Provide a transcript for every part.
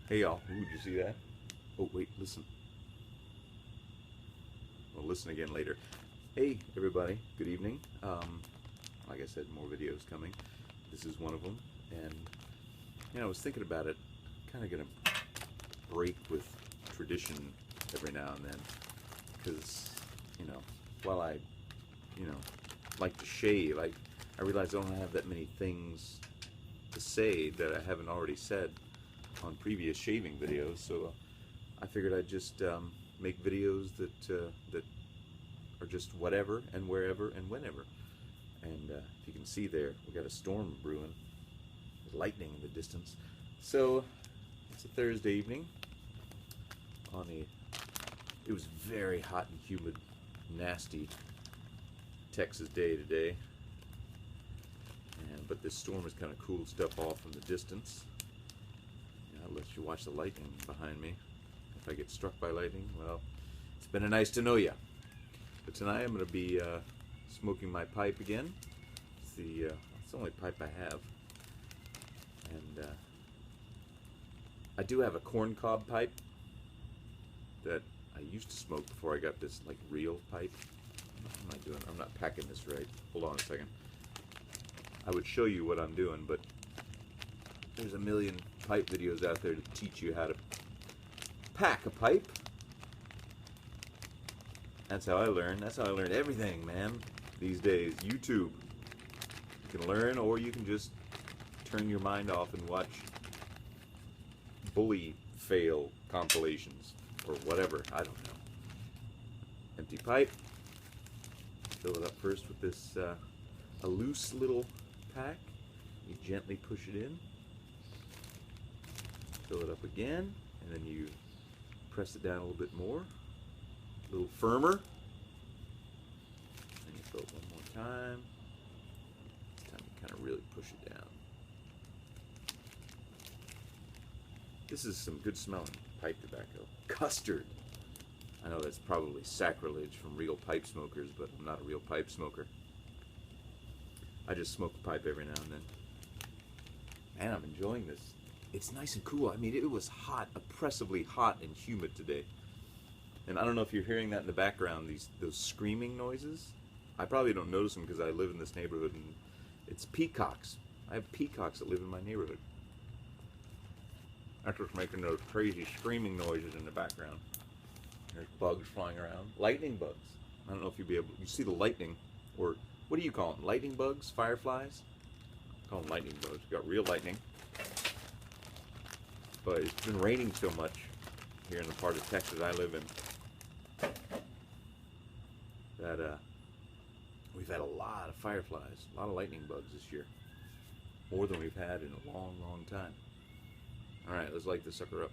Hey y'all, ooh, did you see that? Oh wait, listen. We'll listen again later. Hey everybody, good evening. Like I said, more videos coming. This is one of them, and I was thinking about it. Kind of gonna break with tradition every now and then, because while I like to shave, I realize I don't have that many things to say that I haven't already said on previous shaving videos, so I figured I'd just make videos that are just whatever and wherever and whenever. And if you can see there, we got a storm brewing, there's lightning in the distance. So it's a Thursday evening on it was very hot and humid, nasty Texas day today. But this storm has kind of cooled stuff off in the distance. I'll let you watch the lightning behind me. If I get struck by lightning, well, it's been a nice to know you. But tonight I'm going to be smoking my pipe again. It's the only pipe I have. And I do have a corncob pipe that I used to smoke before I got this like real pipe. What am I doing? I'm not packing this right. Hold on a second. I would show you what I'm doing, but there's a million pipe videos out there to teach you how to pack a pipe. That's how I learn. That's how I learn everything, man. These days, YouTube. You can learn, or you can just turn your mind off and watch bully fail compilations or whatever. I don't know. Empty pipe. Fill it up first with this a loose little pack. You gently push it in. Fill it up again, and then you press it down a little bit more, a little firmer. Then you fill it one more time. This time you kind of really push it down. This is some good smelling pipe tobacco. Custard. I know that's probably sacrilege from real pipe smokers, but I'm not a real pipe smoker. I just smoke a pipe every now and then. Man, I'm enjoying this. It's nice and cool. I mean, it was hot, oppressively hot and humid today. And I don't know if you're hearing that in the background, those screaming noises. I probably don't notice them because I live in this neighborhood, and it's peacocks. I have peacocks that live in my neighborhood. That's what's making those crazy screaming noises in the background. There's bugs flying around. Lightning bugs. I don't know if you see the lightning, or what do you call them? Lightning bugs? Fireflies? I call them lightning bugs. You got real lightning. But it's been raining so much here in the part of Texas I live in that we've had a lot of fireflies, a lot of lightning bugs this year. More than we've had in a long, long time. Alright, let's light this sucker up.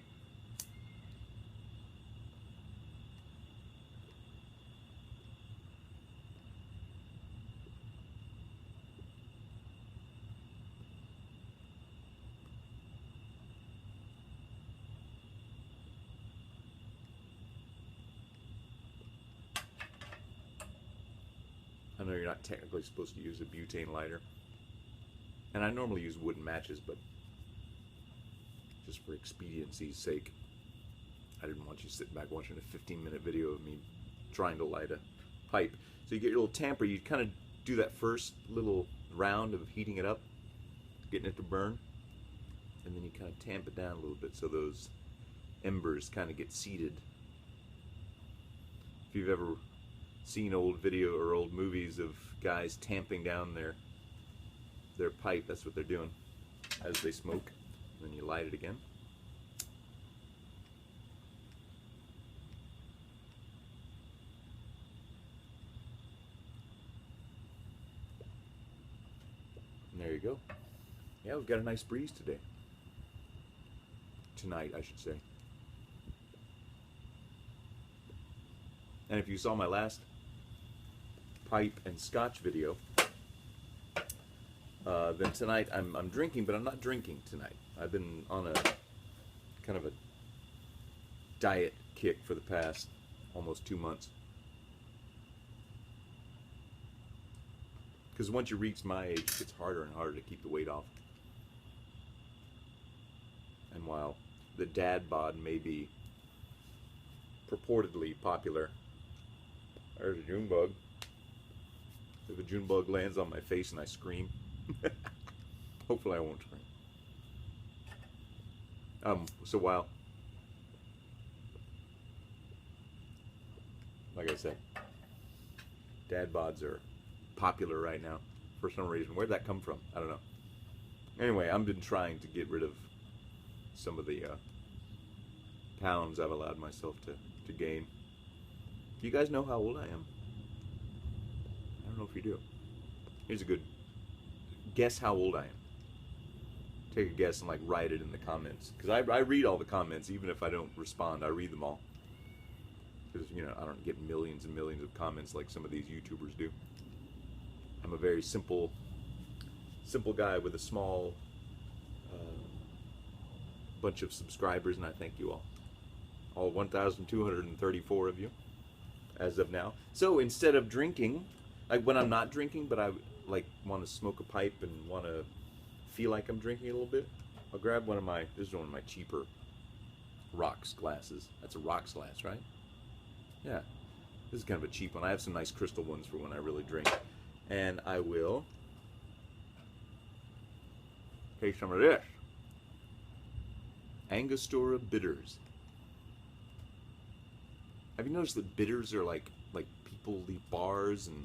I know you're not technically supposed to use a butane lighter. And I normally use wooden matches, but just for expediency's sake, I didn't want you sitting back watching a 15-minute video of me trying to light a pipe. So you get your little tamper, you kind of do that first little round of heating it up, getting it to burn, and then you kind of tamp it down a little bit so those embers kind of get seated. If you've ever seen old video or old movies of guys tamping down their pipe, that's what they're doing as they smoke. Then you light it again. And there you go. Yeah, we've got a nice breeze today. Tonight, I should say. And if you saw my last pipe and scotch video, then tonight I'm drinking, but I'm not drinking tonight. I've been on a kind of a diet kick for the past almost 2 months. Because once you reach my age, it gets harder and harder to keep the weight off. And while the dad bod may be purportedly popular. There's a June bug. If a June bug lands on my face and I scream, hopefully I won't scream. So while, like I said, dad bods are popular right now for some reason. Where'd that come from? I don't know. Anyway, I've been trying to get rid of some of the pounds I've allowed myself to gain. Do you guys know how old I am? I don't know if you do. Here's a good guess how old I am. Take a guess and like write it in the comments, because I read all the comments. Even if I don't respond, I read them all, because you know I don't get millions and millions of comments like some of these YouTubers do. I'm a very simple guy with a small bunch of subscribers, and I thank you all 1,234 of you as of now. So instead of drinking, like when I'm not drinking but I like want to smoke a pipe and want to feel like I'm drinking a little bit, I'll grab one of my, this is one of my cheaper rocks glasses. That's a rocks glass, right? Yeah, this is kind of a cheap one. I have some nice crystal ones for when I really drink, and I will take some of this Angostura bitters. Have you noticed that bitters are like people leave bars and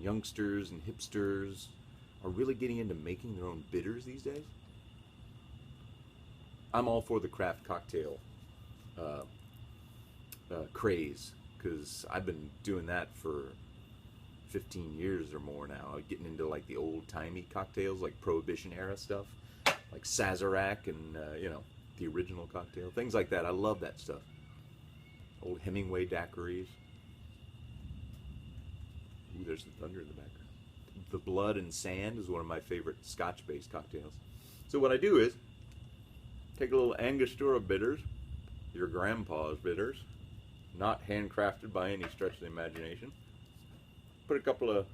youngsters and hipsters are really getting into making their own bitters these days? I'm all for the craft cocktail craze, because I've been doing that for 15 years or more now, getting into like the old-timey cocktails, like Prohibition era stuff, like Sazerac and you know, the original cocktail, things like that. I love that stuff. Old Hemingway daiquiris. Ooh, there's the thunder in the background. The Blood and Sand is one of my favorite Scotch-based cocktails. So what I do is take a little Angostura bitters, your grandpa's bitters, not handcrafted by any stretch of the imagination. Put a couple of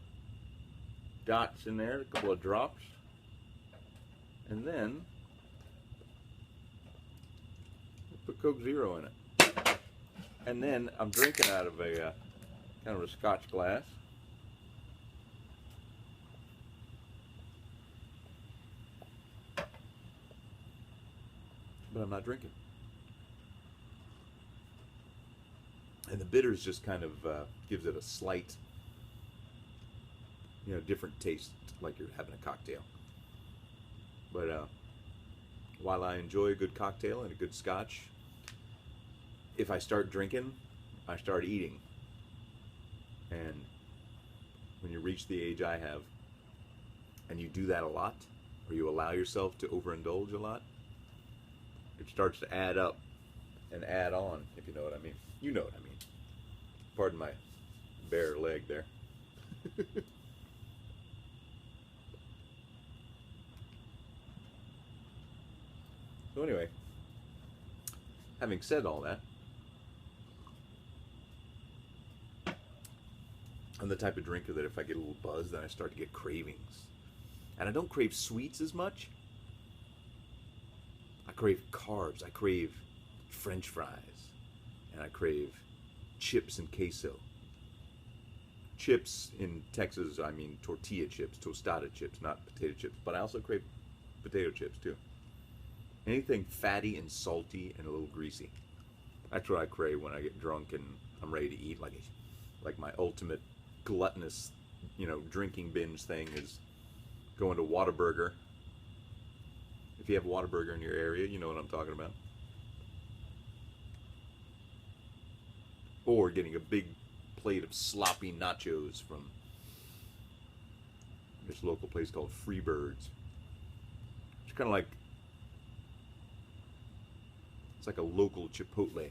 dots in there, a couple of drops, and then put Coke Zero in it. And then I'm drinking out of a kind of a Scotch glass. But I'm not drinking. And the bitters just kind of gives it a slight, you know, different taste, like you're having a cocktail. But while I enjoy a good cocktail and a good Scotch, if I start drinking, I start eating. And when you reach the age I have, and you do that a lot, or you allow yourself to overindulge a lot, it starts to add up and add on, if you know what I mean. You know what I mean. Pardon my bare leg there. So anyway, having said all that, I'm the type of drinker that if I get a little buzzed, then I start to get cravings. And I don't crave sweets as much. I crave carbs. I crave French fries. And I crave chips and queso. Chips in Texas, I mean tortilla chips, tostada chips, not potato chips. But I also crave potato chips too. Anything fatty and salty and a little greasy. That's what I crave when I get drunk and I'm ready to eat. Like my ultimate gluttonous, you know, drinking binge thing is going to Whataburger. If you have Whataburger in your area, you know what I'm talking about. Or getting a big plate of sloppy nachos from this local place called Freebirds. It's kind of like, it's like a local Chipotle,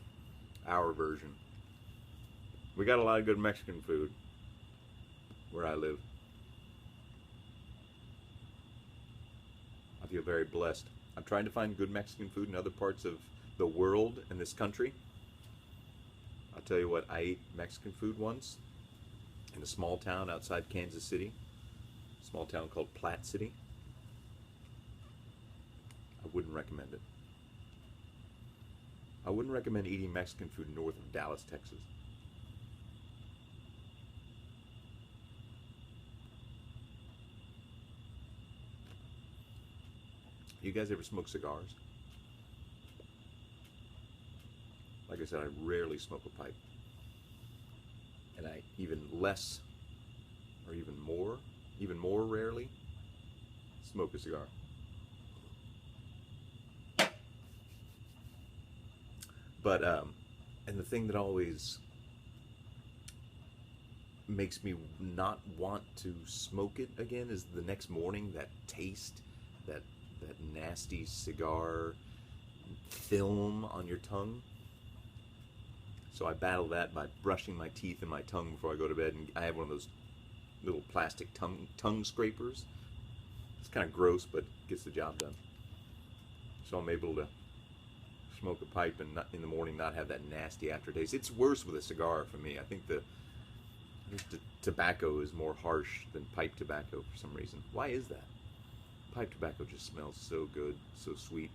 our version. We got a lot of good Mexican food where I live. I feel very blessed. I'm trying to find good Mexican food in other parts of the world and this country. I'll tell you what, I ate Mexican food once in a small town outside Kansas City, a small town called Platte City. I wouldn't recommend it. I wouldn't recommend eating Mexican food north of Dallas, Texas. You guys ever smoke cigars? Like I said, I rarely smoke a pipe. And I even less, or even more rarely, smoke a cigar. But, and the thing that always makes me not want to smoke it again is the next morning, that taste, that nasty cigar film on your tongue. So I battle that by brushing my teeth and my tongue before I go to bed, and I have one of those little plastic tongue scrapers. It's kind of gross, but gets the job done. So I'm able to smoke a pipe and in the morning not have that nasty aftertaste. It's worse with a cigar for me. I think the tobacco is more harsh than pipe tobacco for some reason. Why is that? Pipe tobacco just smells so good, so sweet.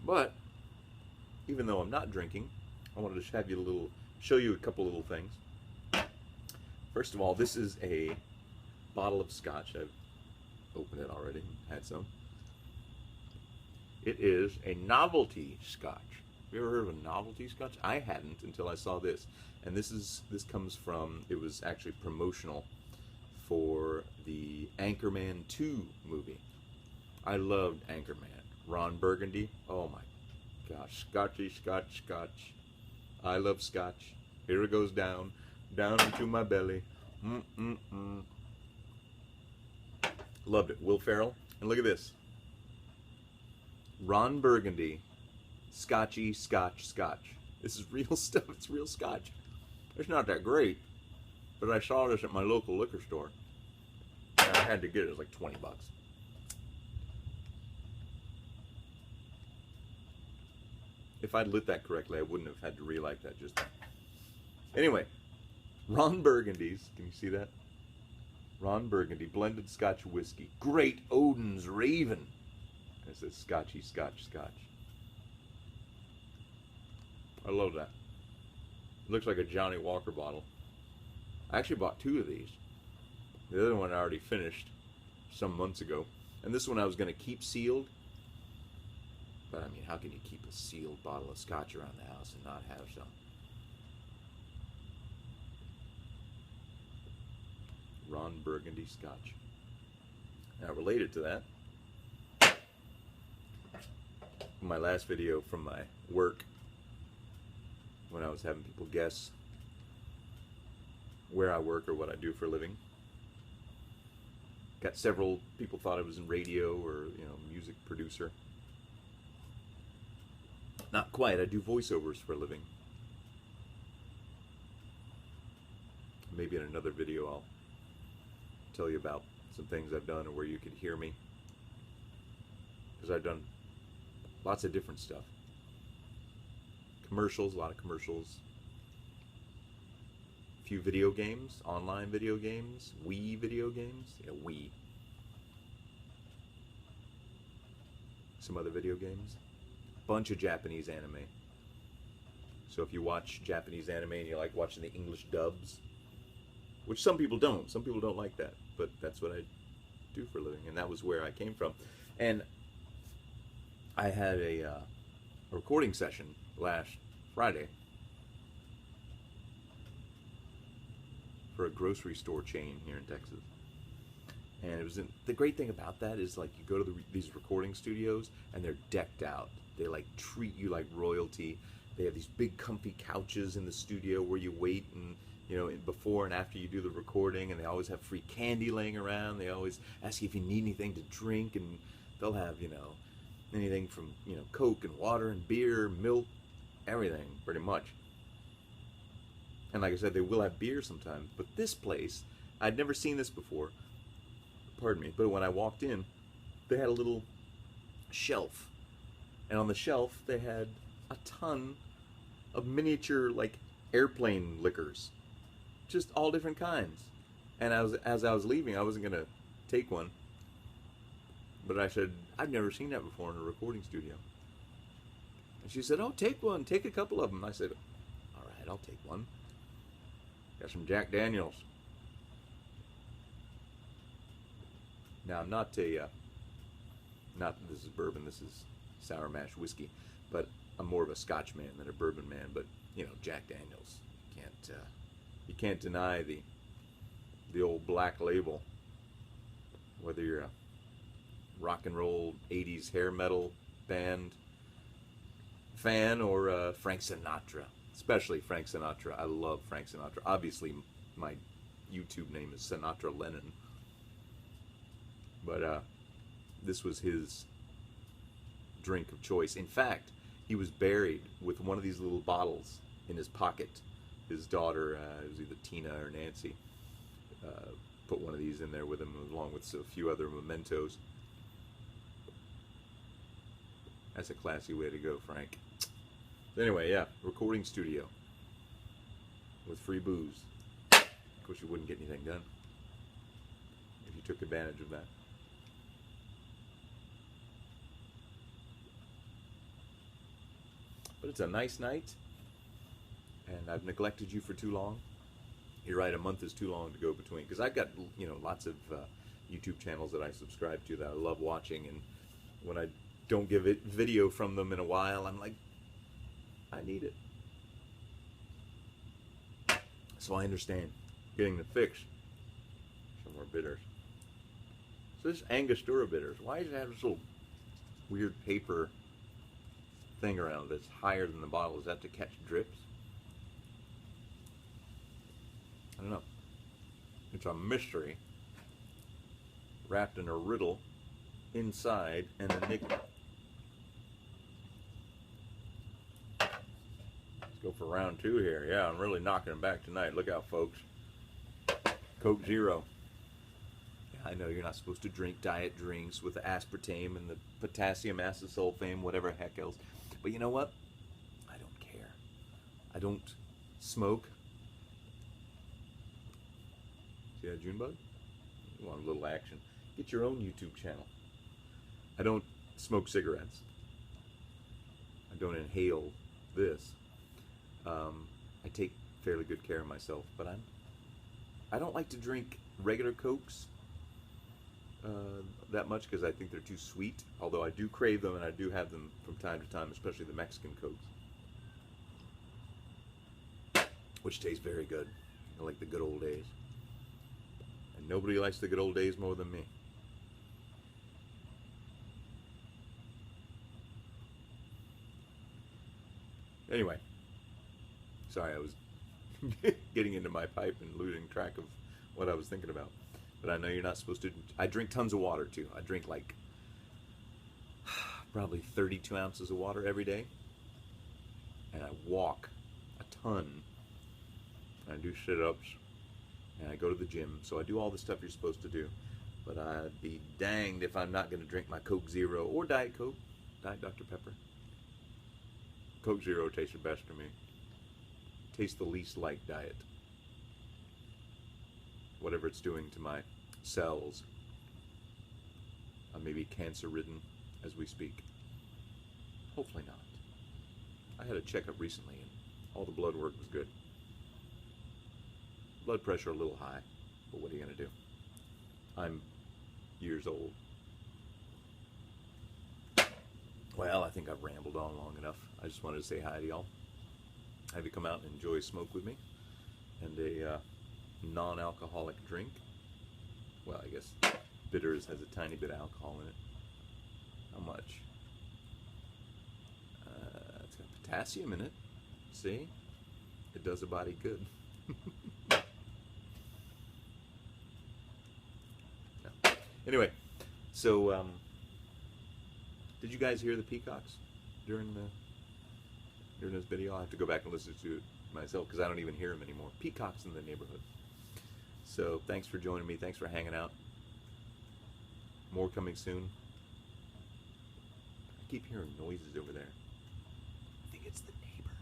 But even though I'm not drinking, I wanted to have you show you a couple little things. First of all, this is a bottle of scotch. I've opened it already, had some. It is a novelty scotch. Have you ever heard of a novelty scotch? I hadn't until I saw this. And this comes from, it was actually promotional for the Anchorman 2 movie. I loved Anchorman. Ron Burgundy. Oh my gosh. Scotchy, scotch, scotch. I love scotch. Here it goes down into my belly. Loved it. Will Ferrell. And look at this. Ron Burgundy. Scotchy, scotch, scotch. This is real stuff. It's real scotch. It's not that great, but I saw this at my local liquor store. And I had to get it. It was like 20 bucks. If I'd lit that correctly, I wouldn't have had to relight that just then. Anyway, Ron Burgundy's, can you see that? Ron Burgundy, blended Scotch whiskey. Great Odin's Raven. It says Scotchy, Scotch, Scotch. I love that. It looks like a Johnny Walker bottle. I actually bought 2 of these. The other one I already finished some months ago. And this one I was going to keep sealed. But I mean, how can you keep a sealed bottle of scotch around the house and not have some? Ron Burgundy Scotch. Now, related to that, my last video from my work, when I was having people guess where I work or what I do for a living, got several people thought I was in radio or, music producer. Not quite. I do voiceovers for a living. Maybe in another video I'll tell you about some things I've done and where you could hear me. Because I've done lots of different stuff. Commercials, a lot of commercials. A few video games, online video games, Wii video games. Yeah, Wii. Some other video games. Bunch of Japanese anime. So if you watch Japanese anime and you like watching the English dubs, which some people don't. Some people don't like that. But that's what I do for a living. And that was where I came from. And I had a recording session last Friday for a grocery store chain here in Texas. And it was the great thing about that is, like, you go to these recording studios and they're decked out. They like treat you like royalty. They have these big comfy couches in the studio where you wait and before and after you do the recording, and they always have free candy laying around. They always ask you if you need anything to drink, and they'll have, anything from, Coke and water and beer, milk, everything, pretty much. And like I said, they will have beer sometimes. But this place, I'd never seen this before, pardon me, but when I walked in, they had a little shelf. And on the shelf, they had a ton of miniature, like, airplane liquors. Just all different kinds. And as I was leaving, I wasn't going to take one. But I said, I've never seen that before in a recording studio. And she said, oh, take one. Take a couple of them. I said, all right, I'll take one. Got some Jack Daniels. Now, I'm not a, not that this is bourbon, this is sour mash whiskey, but I'm more of a Scotch man than a bourbon man. But, you know, Jack Daniels, you can't deny the old black label. Whether you're a rock and roll 80s hair metal band fan or Frank Sinatra, especially Frank Sinatra. I love Frank Sinatra. Obviously, my YouTube name is Sinatra Lennon, but this was his drink of choice. In fact, he was buried with one of these little bottles in his pocket. His daughter, it was either Tina or Nancy, put one of these in there with him, along with a few other mementos. That's a classy way to go, Frank. Anyway, yeah, recording studio with free booze. Of course, you wouldn't get anything done if you took advantage of that. But it's a nice night, and I've neglected you for too long. You're right, a month is too long to go between, because I've got, you know, lots of YouTube channels that I subscribe to that I love watching, and when I don't give it video from them in a while, I'm like, I need it. So I understand getting the fix. Some more bitters. So this Angostura bitters, why does it have this little weird paper thing around it that's higher than the bottle? Is that to catch drips? I don't know. It's a mystery wrapped in a riddle inside an enigma. Let's go for round two here. Yeah, I'm really knocking them back tonight. Look out, folks. Coke Zero. Yeah, I know you're not supposed to drink diet drinks with the aspartame and the potassium acesulfame, whatever heck else. But you know what? I don't care. I don't smoke. See that Junebug? You want a little action? Get your own YouTube channel. I don't smoke cigarettes. I don't inhale this. I take fairly good care of myself, but I don't like to drink regular Cokes that much because I think they're too sweet. Although I do crave them, and I do have them from time to time, especially the Mexican Cokes, which taste very good. I like the good old days. And nobody likes the good old days more than me. Anyway, sorry, I was getting into my pipe and losing track of what I was thinking about. But I know you're not supposed to. I drink tons of water too. I drink like probably 32 ounces of water every day. And I walk a ton. And I do sit-ups. And I go to the gym. So I do all the stuff you're supposed to do. But I'd be danged if I'm not going to drink my Coke Zero or Diet Coke. Diet Dr. Pepper. Coke Zero tastes the best to me. Tastes the least like diet. Whatever it's doing to my cells. I may be cancer-ridden as we speak. Hopefully not. I had a checkup recently and all the blood work was good. Blood pressure a little high, but what are you going to do? I'm years old. Well, I think I've rambled on long enough. I just wanted to say hi to y'all. Have you come out and enjoy a smoke with me? And a non-alcoholic drink. Well, I guess bitters has a tiny bit of alcohol in it. How much? It's got potassium in it. See? It does a body good. No. Anyway, so did you guys hear the peacocks during this video? I'll have to go back and listen to it myself because I don't even hear them anymore. Peacocks in the neighborhood. So thanks for joining me. Thanks for hanging out. More coming soon. I keep hearing noises over there. I think it's the neighbors.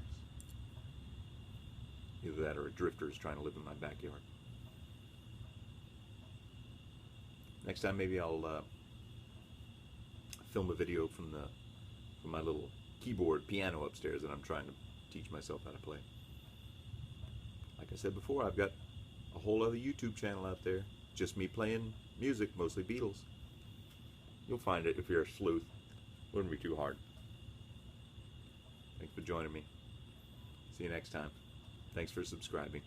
Either that or a drifter is trying to live in my backyard. Next time maybe I'll film a video from my little keyboard piano upstairs that I'm trying to teach myself how to play. Like I said before, I've got a whole other YouTube channel out there, just me playing music, mostly Beatles. You'll find it if you're a sleuth. Wouldn't be too hard. Thanks for joining me. See you next time. Thanks for subscribing.